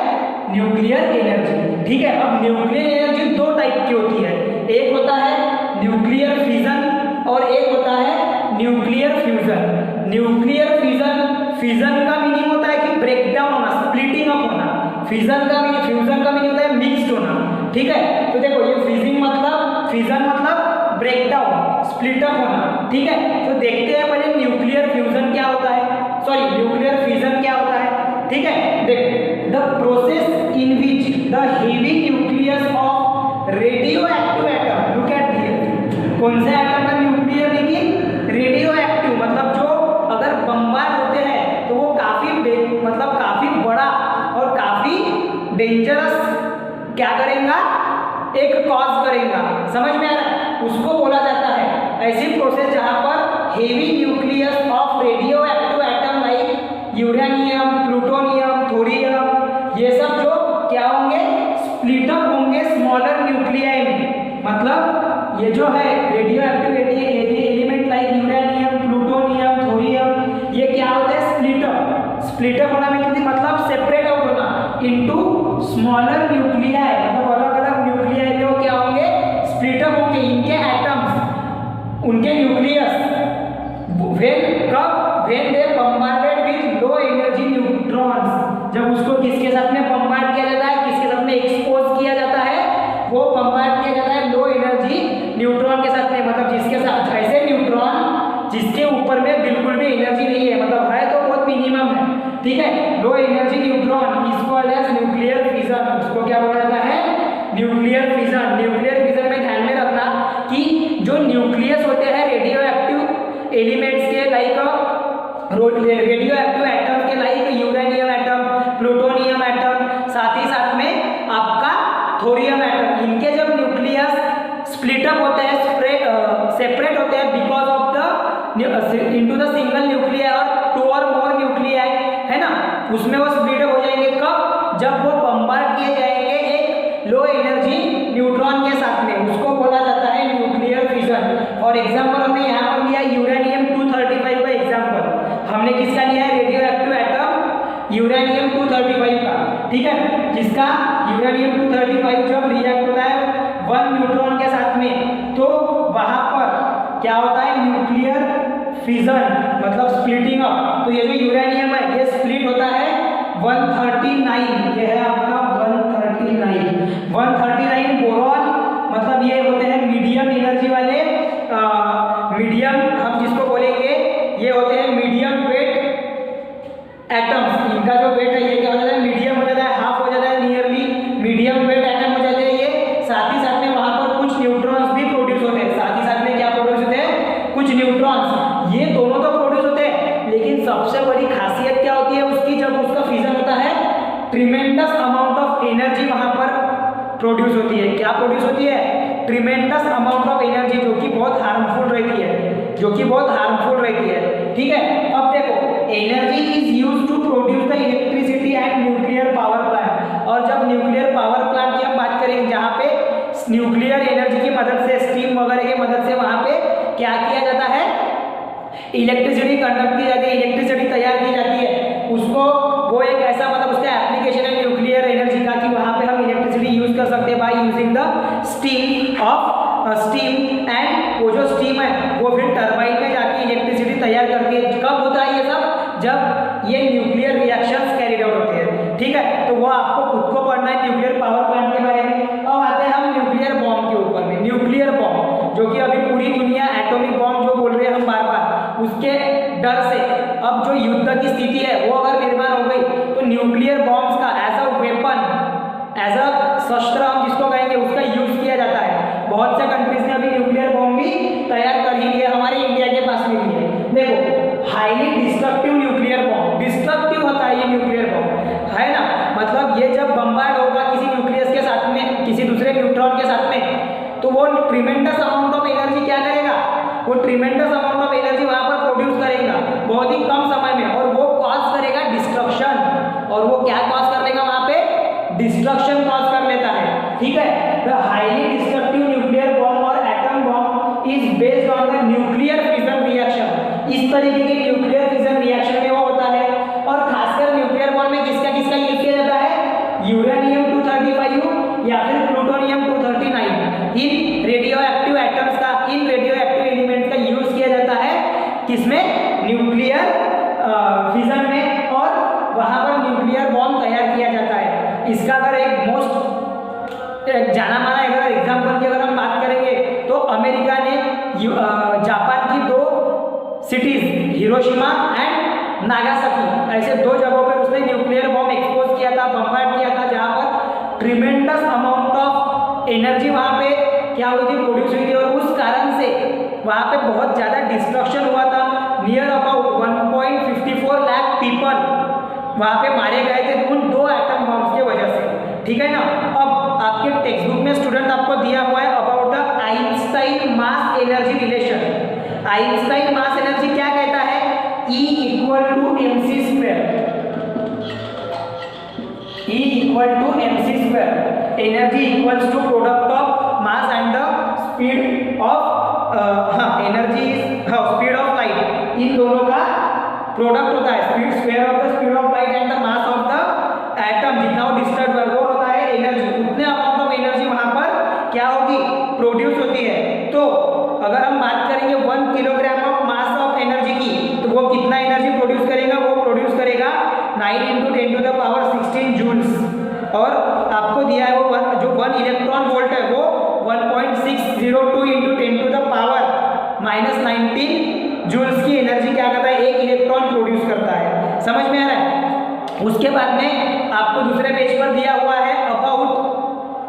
न्यूक्लियर एनर्जी, ठीक है। अब न्यूक्लियर एनर्जी दो टाइप की होती है, एक होता है न्यूक्लियर फिजन और एक होता है न्यूक्लियर फ्यूजन। न्यूक्लियर फिजन का मीनिंग होता है कि ब्रेक डाउन होना, स्प्लिटिंग अप होना। फ्यूजन का मीनिंग होता है मिक्स्ड होना, ठीक है। तो देखो ये फिजन मतलब ब्रेक डाउन, स्प्लिट अप होना, ठीक है। तो देखते हैं पहले न्यूक्लियर फ्यूजन क्या होता है, सॉरी न्यूक्लियर फिजन क्या होता है, ठीक है। देखो the process in which the heavy nucleus of radioactive atom, look at here, कौन से एटम का न्यूक्लियर, लेकिन रेडियो एक्टिव, मतलब जो अगर बम्बार्ड होते हैं तो वो काफी बड़ा और काफी डेंजरस क्या करेगा? एक कॉज करेगा। समझ में आ रहा है? उसको बोला जाता है ऐसी प्रोसेस जहां पर heavy nucleus of radio active atom like uranium, plutonium, thorium, ये सब जो क्या होंगे? स्प्लिट अप होंगे स्मॉलर न्यूक्लियाई में। मतलब ये जो है radio active element like uranium, plutonium, thorium, ये क्या होता है? स्प्लिट अप होना मतलब सेपरेट आउट होना इनटू स्मॉलर न्यूक्लियाई, मतलब अलग अलग न्यूक्लियाई में वो क्या होंगे? स्प्लिट अप होंगे। इनके एटम्स, उनके nucleus when they bombarded with low energy neutrons, जब उसको किसके साथ में बम्बार्ड किया जाता है, किसके साथ में एक्सपोज किया जाता है? वो बम्बार्ड किया जाता है लो एनर्जी न्यूट्रॉन के साथ में। मतलब जिसके साथ ऐसे न्यूट्रॉन जिसके ऊपर में बिल्कुल भी एनर्जी नहीं है, मतलब है तो बहुत रेडियो एक्टिव एटम के like uranium atom, plutonium atom, साथ ही साथ में आपका थोरियम एटम, इनके जब न्यूक्लियस स्प्लिट अप होते हैं, सेपरेट होते हैं because of the into the single nuclear और 2 और मोर न्यूक्लियाई, है ना, उसमें वो स्प्लिट अप हो जाएंगे। कब? जब वो बम्बार्ड किए जाएंगे एक लो एनर्जी न्यूट्रॉन के साथ में, उसको बोला जाता है न्यूक्लियर फिजन। और एग्जांपल हमने यहाँ पर लिया यूरेनियम 235 का एग्जांपल, हमने किसका लिया है? रेडियो एक्टिव एटम यूरेनियम 235 का, ठीक है, जिसका यूरेनियम 235 जब रिएक्ट होता है 1 न्यूट्रॉन के साथ में, तो वहां पर क्या होता है? न्यूक्लियर फिजन, मतलब स्प्लिटिंग अप। तो ये जो यूरेनियम है ये स्प्लिट होता है 139, ये है आपका 139 बोरॉन, मतलब ये होते हैं मीडियम एनर्जी वाले, मीडियम हम जिसको बोलेंगे ये होते हैं मीडियम वेट एटम्स। इनका जो वेट है ये क्या हो जाता है? मीडियम हो जाता है, हाफ हो जाता है, नियरली मीडियम वेट एटम हो जाते हैं ये। साथ ही साथ में वहां पर कुछ न्यूट्रॉन्स भी प्रोड्यूस होते हैं, साथ ही साथ में क्या प्रोड्यूस होते हैं? कुछ न्यूट्रॉन्स। ये दोनों तो प्रोड्यूस होते हैं, लेकिन सबसे बड़ी खासियत क्या होती है उसकी? जब उसका फिजन होता है ट्रिमेंडस अमाउंट ऑफ एनर्जी वहां पर प्रोड्यूस होती है। क्या प्रोड्यूस होती है? ट्रिमेंडस अमाउंट ऑफ एनर्जी, जो कि बहुत हार्मफुल रहती है, जो कि बहुत हार्मफुल रहती है, ठीक है। अब देखो, energy is used to produce the electricity at nuclear power plant. और जब न्यूक्लियर पावर प्लांट की हम बात करेंगे, जहाँ पे न्यूक्लियर एनर्जी की मदद से, स्टीम वगैरह की मदद से वहां पे क्या किया जाता है? इलेक्ट्रिसिटी कंडक्ट की जाती है, इलेक्ट्रिसिटी तैयार की जाती है। उसको वो एक ऐसा, मतलब उसका एप्लीकेशन है न्यूक्लियर एनर्जी का, कि वहां पे हम इलेक्ट्रिसिटी यूज कर सकते हैं by using the steam and वो जो स्टीम है वो फिर टरबाइन में जाके इलेक्ट्रिसिटी तैयार करती है। कब होता है ये सब? जब ये न्यूक्लियर रिएक्शंस कैरिड आउट होते हैं, ठीक है। तो वो आपको खुद को पढ़ना है न्यूक्लियर पावर प्लांट के बारे में। अब आते हैं हम न्यूक्लियर बॉम्ब के ऊपर में। न्यूक्लियर बॉम्ब, जो कि अभी पूरी दुनिया एटॉमिक बॉम्ब जो बोल रहे हैं हम बार बार, उसके डर से अब जो युद्ध की स्थिति है वो अगर निर्माण हो गई, तो न्यूक्लियर बॉम्ब्स का as a weapon, as a शस्त्र हम जिसको कहेंगे, उसका यूज किया जाता है। बहुत से कंट्रीज ने अभी न्यूक्लियर बॉम्ब भी तैयार कर ही लिया, हमारे इंडिया के पास में भी है। देखो, highly destructive nuclear bomb, destructive होता है ये न्यूक्लियर बॉम्ब, है ना, मतलब ये जब बम्बार्ड होगा किसी न्यूक्लियस के साथ में, किसी दूसरे न्यूट्रॉन के साथ में, तो वो ट्रिमेंडस अमाउंट ऑफ एनर्जी क्या करेगा? वो ट्रिमेंडस अमाउंट ऑफ एनर्जी वहां पर प्रोड्यूस करेगा बहुत ही कम समय में, और वो कॉज करेगा डिस्ट्रक्शन। और वो क्या कॉज कर लेगा वहां पे? डिस्ट्रक्शन कॉज कर लेता है, ठीक है। The highly destructive nuclear bomb or atom bomb is based on the nuclear fission reaction. इस तरीके के न्यूक्लियर फिजन रिएक्शन में वो होता है। और खासकर न्यूक्लियर बॉम्ब में किसका किसका यूज किया जाता है? यूरेनियम 235 या फिर प्लूटोनियम 239, इन रेडियो एक्टिव एटम्स का, इन रेडियो एक्टिव एलिमेंट्स का यूज किया जाता है किसमें? न्यूक्लियर फिजन में, और वहां पर न्यूक्लियर बॉम्ब तैयार किया जाता है। इसका अगर एक मोस्ट जाना माना अगर एग्जाम्पल की अगर हम बात करेंगे, तो अमेरिका ने जापान की 2 सिटीज हिरोशिमा एंड नागासाकी, ऐसे 2 जगहों पर उसने न्यूक्लियर बॉम्ब एक्सपोज किया था, बम्बार्ड किया था, जहां पर ट्रिमेंडस अमाउंट ऑफ एनर्जी वहां पे क्या हुई थी? प्रोड्यूस हुई थी। और उस कारण से वहां पे बहुत ज्यादा डिस्ट्रक्शन हुआ था। नियर अबाउट 1.54 लाख पीपल वहां पे मारे गए थे उन 2 एटम बॉम्ब्स की वजह से, ठीक है ना। अब आपके टेक्स्ट बुक में स्टूडेंट आपको दिया हुआ है about the Einstein mass energy relation. Einstein mass energy क्या कहता है? E equal to mc square, E equal to mc square, energy equals to product of mass and the speed of energy speed of light, इन दोनों का product होता है। Speed square of the speed of light and the mass of the atom, जितना वो disturb है वो होता है एनर्जी। उतने अमाउंट ऑफ एनर्जी वहां पर क्या होगी? प्रोड्यूस होती है। तो अगर हम बात करेंगे 1 kilogram of mass of energy की, तो वो कितना एनर्जी प्रोड्यूस करेगा? वो प्रोड्यूस करेगा 9 × 10⁻16 जूल्स। और आपको दिया है वो जो 1 इलेक्ट्रॉन वोल्ट है वो 1.602 × 10⁻19 जूल्स की एनर्जी क्या करता है? 1 इलेक्ट्रॉन प्रोड्यूस करता है। समझ में आ रहा है? उसके बाद में आपको दूसरे पेज पर दिया हुआ है about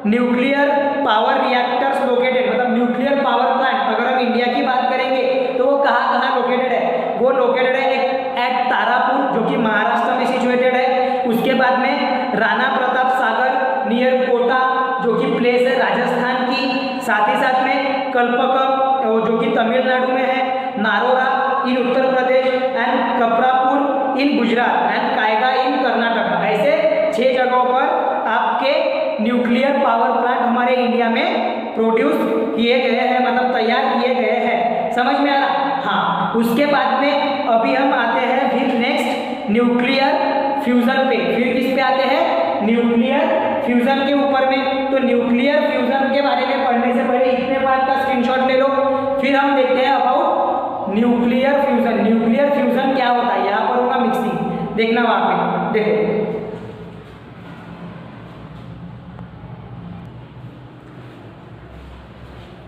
nuclear power reactors located, मतलब न्यूक्लियर पावर प्लांट। अगर हम इंडिया की बात करेंगे तो वो कहाँ कहाँ लोकेटेड है? वो लोकेटेड है एक एट तारापुर जो कि महाराष्ट्र में सिचुएटेड है। उसके बाद में राणा प्रताप सागर नियर कोटा जो कि प्लेस है राजस्थान की। साथ ही साथ में कल्पकम जो कि तमिलनाडु में है, Narora in Uttar Pradesh and Kakrapar in Gujarat and Kaiga in Karnataka. ऐसे 6 जगहों पर आपके न्यूक्लियर पावर प्लांट हमारे इंडिया में प्रोड्यूस किए गए हैं, मतलब तैयार किए गए हैं। समझ में आ रहा? हाँ। उसके बाद में अभी हम आते हैं फिर नेक्स्ट न्यूक्लियर फ्यूजन पे। फिर किस पे आते हैं? न्यूक्लियर फ्यूजन के ऊपर में। तो न्यूक्लियर फ्यूजन के बारे में पढ़ने से पहले इतने पार्ट का स्क्रीनशॉट ले लो। फिर हम देखते हैं about nuclear fusion. Nuclear fusion क्या होता है? यहाँ पर होगा मिक्सिंग, देखना वहां पे देखो।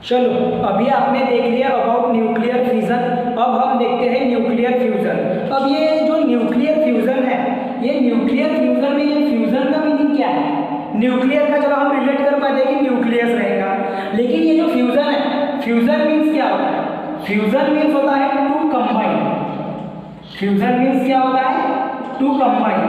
चलो अभी आपने देख लिया अबाउट न्यूक्लियर फ्यूजन। अब हम देखते हैं न्यूक्लियर फ्यूजन। अब ये जो न्यूक्लियर फ्यूजन है, ये न्यूक्लियर फ्यूजन में ये फ्यूजन का मीनिंग क्या है? न्यूक्लियर का चलो हम रिलेट कर पाते हैं कि न्यूक्लियस रहेगा, लेकिन ये जो फ्यूजन है, फ्यूजन मीन्स क्या होता है? फ्यूजन मीन्स होता है टू कंबाइन। फ्यूजन मीन्स क्या होता है? To combine.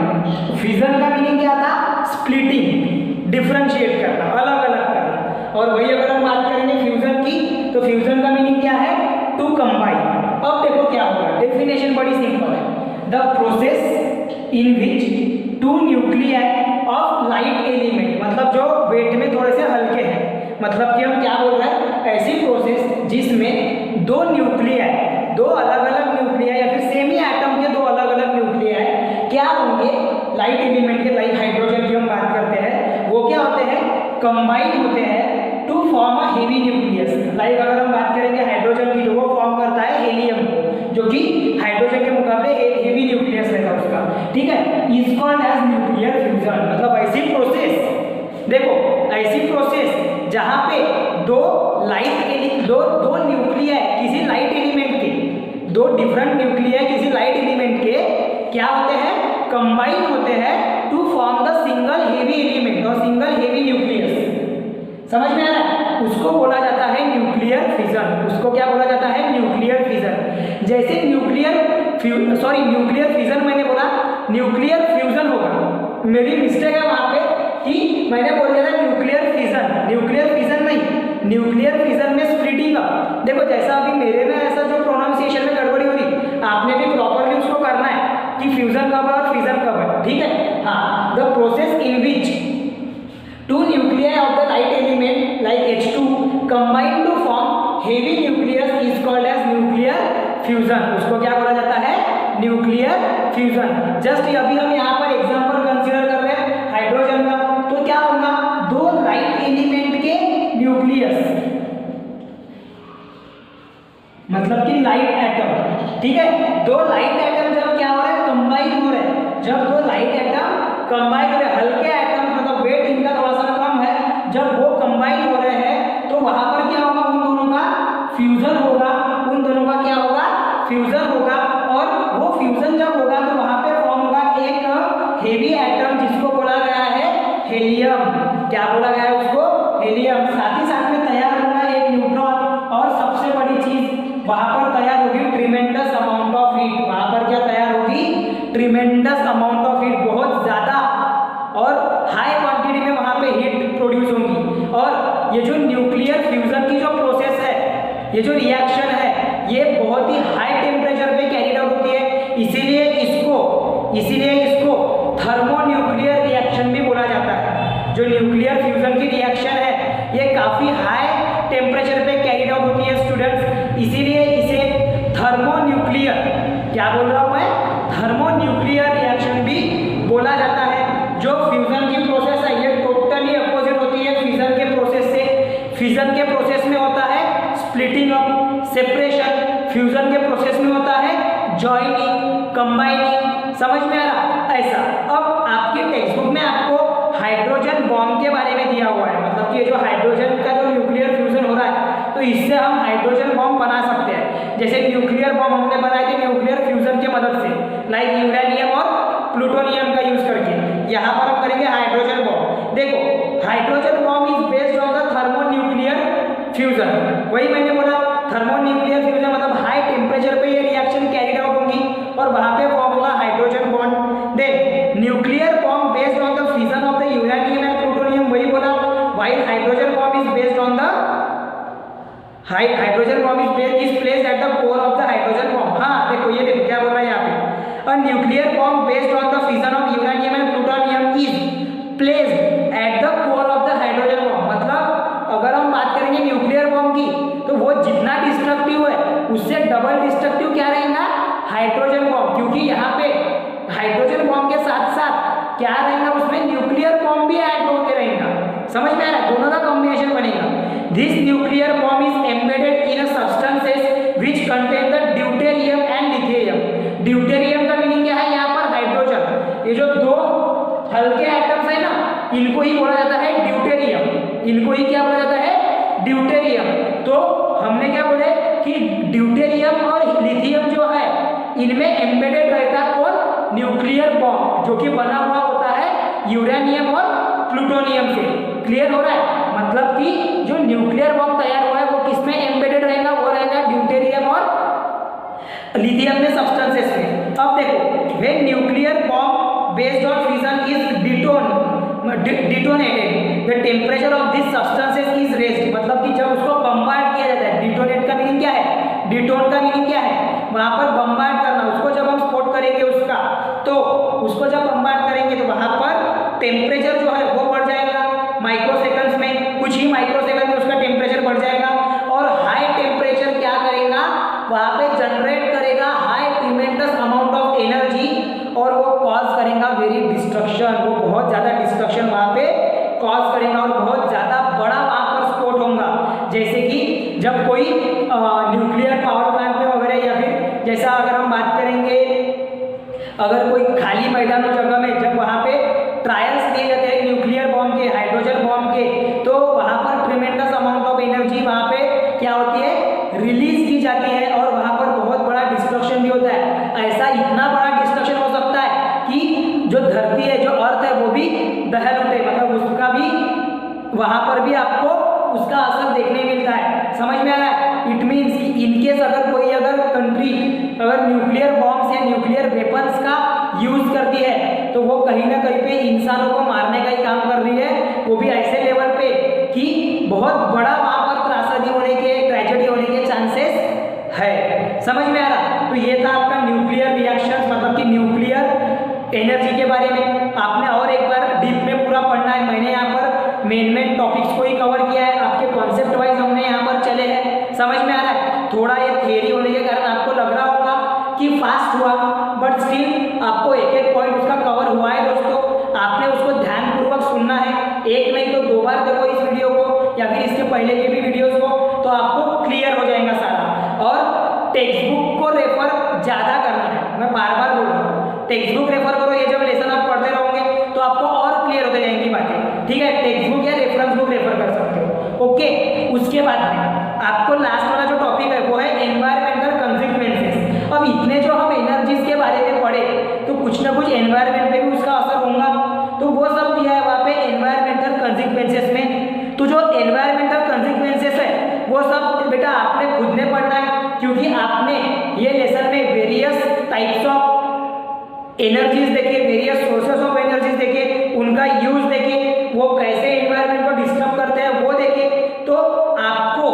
फ्यूजन का मीनिंग क्या था? स्प्लिटिंग, डिफरेंशिएट करना, अलग अलग करना। और वही अगर हम बात करेंगे फ्यूजन की, तो फ्यूजन का मीनिंग क्या है? To combine. अब देखो क्या होगा, डेफिनेशन बड़ी सिंपल है। The process in which two nuclei of light element, मतलब जो वेट में थोड़े से हल्के हैं, मतलब कि हम क्या बोल रहे हैं, ऐसी प्रोसेस जिसमें दो न्यूक्लियाई, दो अलग अलग न्यूक्लियाई या फिर सेमी एटम के दो अलग अलग न्यूक्लियाई क्या होंगे, लाइट एलिमेंट के, लाइक हाइड्रोजन की हम बात करते हैं, वो क्या होते हैं? कंबाइन होते हैं to form a heavy nucleus. Like अगर हम बात करेंगे हाइड्रोजन की, तो वो फॉर्म करता है हेलियम को, जो कि हाइड्रोजन के मुकाबले हेवी न्यूक्लियस रहेगा उसका, ठीक है। Is called as nuclear fusion. मतलब ऐसी प्रोसेस, देखो ऐसी प्रोसेस जहां पे दो न्यूक्लियाई किसी लाइट एलिमेंट के, दो डिफरेंट न्यूक्लियाई किसी लाइट एलिमेंट के क्या होते हैं? कंबाइन होते हैं to form the single heavy element और सिंगल हेवी न्यूक्लियस। समझ में आ रहा है? उसको बोला जाता है न्यूक्लियर फिजन। उसको क्या बोला जाता है? Nuclear fission. जैसे न्यूक्लियर फिजन मैंने बोला, न्यूक्लियर फ्यूजन होगा। मेरी मिस्टेक है वहां पे कि मैंने बोल दिया था न्यूक्लियर फिजन। न्यूक्लियर फिजन नहीं, न्यूक्लियर फिजन में स्प्लिटिंग अप। देखो जैसा अभी मेरे में ऐसा जो प्रोनाउंसिएशन में गड़बड़ी हो रही, आपने भी प्रॉपरली उसको करना है कि फ्यूजन कब है और फिजन कब है, ठीक है। हाँ, the process in which two nuclei of the light element like H2 combine to form heavy nucleus is called as nuclear fusion। उसको क्या बोला जाता है? Nuclear fusion. जस्ट अभी हम यहाँ पर एग्जांपल कंसीडर कर रहे हैं हाइड्रोजन का, तो क्या होगा? दो लाइट एलिमेंट के न्यूक्लियस, मतलब कि लाइट एटम, ठीक है। दो लाइट एटम जब क्या हो रहा है? कंबाइन हो रहे हैं। जब दो लाइट एटम कंबाइन हो रहे हैं, हल्के एटम मतलब वेट इनका थोड़ा सा कम है, जब वो कंबाइन हो रहे हैं तो वहां पर क्या होगा? उन दोनों का फ्यूजन होगा। उन दोनों का क्या होगा? फ्यूजन होगा। और वो फ्यूजन जब होगा तो वहां पे फॉर्म होगा एक हेवी एटम जिसको बोला गया है हेलियम। क्या बोला गया है उसको? हेलियम। साथ ही साथ में तैयार होगा एक न्यूट्रॉन, और सबसे बड़ी चीज वहां पर तैयार होगी ट्रिमेंडस अमाउंट ऑफ हीट। वहां पर क्या तैयार होगी? ट्रिमेंडस अमाउंट ऑफ हीट, बहुत ज्यादा और हाई क्वांटिटी में वहां पे हीट प्रोड्यूस होगी। और ये जो न्यूक्लियर फ्यूजन की जो प्रोसेस है, ये जो रिएक्शन है, ये बहुत ही हाई टेम्परेचर पे कैरिड आउट होती है। इसीलिए इसको थर्मोन्यूक्लियर रिएक्शन भी बोला जाता है। जो न्यूक्लियर फ्यूजन की रिएक्शन है, ये काफी हाई टेम्परेचर पे कैरिड आउट होती है स्टूडेंट्स, इसीलिए इसे थर्मोन्यूक्लियर, क्या बोल रहा हूं मैं? थर्मोन्यूक्लियर रिएक्शन भी बोला जाता है। जो फ्यूजन की प्रोसेस है, ये टोटली अपोजिट होती है फिजन के प्रोसेस से। फिजन के प्रोसेस में होता है स्प्लिटिंग अप, सेपरेशन। फ्यूजन के प्रोसेस में होता है जॉइनिंग, कंबाइनिंग। समझ में आ रहा? ऐसा। अब आपकी टेक्स्ट बुक में आपको हाइड्रोजन बॉम्ब के बारे में दिया हुआ है, मतलब कि जो हाइड्रोजन का जो न्यूक्लियर फ्यूजन हो रहा है, तो इससे हम हाइड्रोजन बॉम्ब बना सकते हैं। जैसे न्यूक्लियर बॉम्ब हमने बनाए थे न्यूक्लियर फ्यूजन की मदद से, लाइक यूरेनियम और प्लूटोनियम का यूज करके। यहाँ पर हम करेंगे हाइड्रोजन बॉम्ब। देखो hydrogen bomb is based on the thermonuclear fusion. वही मैंने बोला, थर्मोन्यूक्लियर फ्यूजन मतलब हाई टेम्परेचर पे ये रिएक्शन कैरिड आउट होगी और वहां पे hydrogen bomb is placed at the core of the hydrogen bomb. हाँ देखो, ये देखो क्या बोल रहा है यहाँ पे, a nuclear bomb based on the fission of uranium and plutonium is placed at the core of the hydrogen bomb. मतलब अगर हम बात करेंगे न्यूक्लियर बॉम्ब की, तो वो जितना डिस्ट्रक्टिव है उससे डबल डिस्ट्रक्टिव क्या रहेगा, हाइड्रोजन बॉम्ब, क्योंकि यहाँ पे हाइड्रोजन बॉम्ब के साथ साथ क्या रहेगा, उसमें न्यूक्लियर बॉम्ब भी ऐड होके रहेगा। समझ में आ रहा है, दोनों का कॉम्बिनेशन बनेगा। This nuclear bomb is embedded in a substances which contain the deuterium and lithium. Deuterium का मीनिंग क्या है यहाँ पर, हाइड्रोजन। ये जो दो हल्के एटम्स है ना, इनको ही बोला जाता है ड्यूटेरियम। इनको ही क्या बोला जाता है, ड्यूटेरियम। तो हमने क्या बोले कि ड्यूटेरियम और लिथियम जो है इनमें एम्बेडेड रहता है कौन, न्यूक्लियर बॉम्ब, जो कि बना हुआ होता है यूरेनियम और प्लूटोनियम से। क्लियर हो रहा है, मतलब कि जो न्यूक्लियर बॉम्ब तैयार हुआ है वो किसमें एम्बेडेड रहेगा, वो रहेगा ड्यूटेरियम और लिथियम में सब्सटेंसेस में। अब देखो, when nuclear bomb based on fission is detonated the temperature of this substances is raised. मतलब कि जब उसको बम्बार्ड किया जाता है, डिटोनेट का मीनिंग क्या है, डिटोन का मीनिंग क्या है, वहां पर बम्बार्ड करना। उसको जब हम स्फोट करेंगे उसका, तो उसको जब बम्बार्ड करेंगे तो वहां पर टेम्परेचर जो है वो बढ़ जाएगा माइक्रोसेकंड्स में, कुछ ही माइक्रोसेकंड में उसका टेम्परेचर बढ़ जाएगा। और हाई टेम्परेचर क्या करेगा, वहां पे जनरेट करेगा high tremendous amount of energy, और वो कॉज करेगा वेरी डिस्ट्रक्शन। वो बहुत ज्यादा डिस्ट्रक्शन वहां पे कॉज करेगा और बहुत ज्यादा बड़ा वहां पर स्फोट होगा। जैसे कि जब कोई न्यूक्लियर पावर प्लांट में वगैरह, या फिर जैसा अगर हम बात करेंगे, अगर कोई खाली मैदान जगह में जब वहां पे ट्रायल्स दिए जाते हैं न्यूक्लियर बॉम्ब के, हाइड्रोजन बॉम्ब के, तो वहां पर ट्रिमेंडस अमाउंट ऑफ एनर्जी वहां पे क्या होती है, रिलीज की जाती है, और वहां पर बहुत बड़ा डिस्ट्रक्शन भी होता है। ऐसा इतना बड़ा डिस्ट्रक्शन हो सकता है कि जो धरती है, जो अर्थ है, वो भी दहल उठे, मतलब उसका भी वहां पर भी आपको उसका असर देखने मिलता है। समझ में आ रहा है, इट मीन्स कि इनकेस अगर कोई कंट्री अगर न्यूक्लियर बॉम्ब्स या न्यूक्लियर वेपन्स का यूज करती है, तो वो कहीं ना कहीं पे इंसानों को मारने का ही काम कर रही है, वो भी ऐसे लेवल पे कि बहुत बड़ा वहां पर त्रासदी होने के, ट्रेजेडी होने के चांसेस है। समझ में आ रहा, तो ये था आपका न्यूक्लियर रिएक्शंस, मतलब कि न्यूक्लियर एनर्जी के बारे में। आपने और एक बार डीप में पूरा पढ़ना है। मैंने यहाँ पर मेन टॉपिक्स को ही कवर किया है, आपके कॉन्सेप्ट वाइज हमने यहाँ पर चले हैं। समझ में आ रहा है, थोड़ा ये थियरी होने के कारण आपको लग रहा होगा कि फास्ट हुआ, बट स्टिल आपको एक एक पॉइंट उसका कवर हुआ है दोस्तों। आपने उसको ध्यानपूर्वक सुनना है, एक नहीं तो दो बार देखो इस वीडियो को, या फिर इसके पहले के भी वीडियोस को, तो आपको क्लियर हो जाएगा सारा। और टेक्स्ट बुक को रेफर ज़्यादा करना है, मैं बार बार बोल रहा हूँ, टेक्स्ट बुक रेफर करो। ये जब लेसन आप पढ़ते रहोगे तो आपको और क्लियर होते जाएंगी बातें, ठीक है। टेक्स्ट बुक या रेफरेंस बुक रेफर कर सकते हो, ओके। उसके बाद में आपको लास्ट वाला जो टॉपिक है वो है एनवायरमेंटल कंसिक्वेंसेस। अब इतने जो हम एनर्जीज के बारे में पढ़े, तो कुछ ना कुछ एनवायरमेंट पे भी उसका असर होगा, तो वो सब दिया है वहाँ पे एनवायरमेंटल कंसिक्वेंसेस में। तो जो एनवायरमेंटल कंसिक्वेंसेस है वो सब बेटा आपने खुद ने पढ़ना है, क्योंकि आपने ये लेसन में वेरियस टाइप्स ऑफ एनर्जीज देखे, वेरियस सोर्सेस ऑफ एनर्जीज देखे, उनका यूज देखे, वो कैसे एनवायरमेंट को डिस्टर्ब करते हैं वो देखे। तो आपको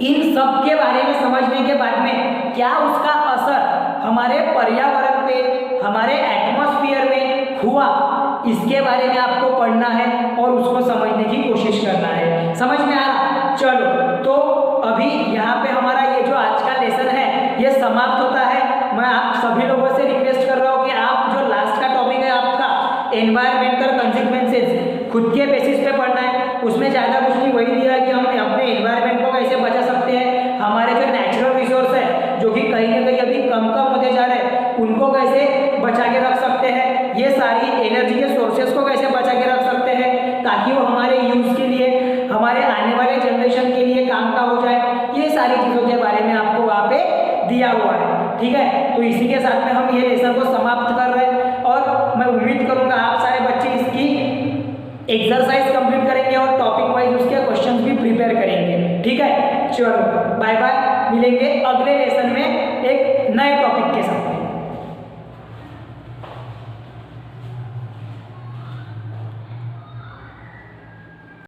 इन सब के बारे में समझने के बाद में क्या उसका असर हमारे पर्यावरण पे, हमारे एटमॉस्फेयर में हुआ, इसके बारे में आपको पढ़ना है और उसको समझने की कोशिश करना है। समझ में आ रहा? चलो, तो अभी यहाँ पे हमारा ये जो आज का लेसन है ये समाप्त होता है। मैं आप सभी लोगों से रिक्वेस्ट कर रहा हूँ कि आप जो लास्ट का टॉपिक है आपका एनवायरमेंटल कंसिक्वेंसेस, खुद के बेसिस पे पढ़ना है। उसमें ज़्यादा कुछ नहीं, वही दिया कि हम अपने एनवायरमेंट को कैसे बचा सकते हैं, हमारे जो नेचुरल रिसोर्स है जो कि कहीं ना कहीं अभी कम होते जा रहे हैं, उनको कैसे बचा के रख सकते हैं, ये सारी एनर्जी के सोर्सेस को कैसे बचा के रख सकते हैं, ताकि वो हमारे यूज़ के लिए, हमारे आने वाले जनरेशन के लिए काम का हो जाए। ये सारी चीज़ों के बारे में आपको वहाँ पे दिया हुआ है, ठीक है। तो इसी के साथ में हम ये लेसन को समाप्त कर रहे हैं, और मैं उम्मीद करूँगा आप सारे बच्चे इसकी एक्सरसाइज कंप्लीट करेंगे और टॉपिक वाइज उसके क्वेश्चंस भी प्रिपेयर करेंगे, ठीक है। चलो बाय बाय, मिलेंगे अगले लेसन में एक नए टॉपिक के साथ।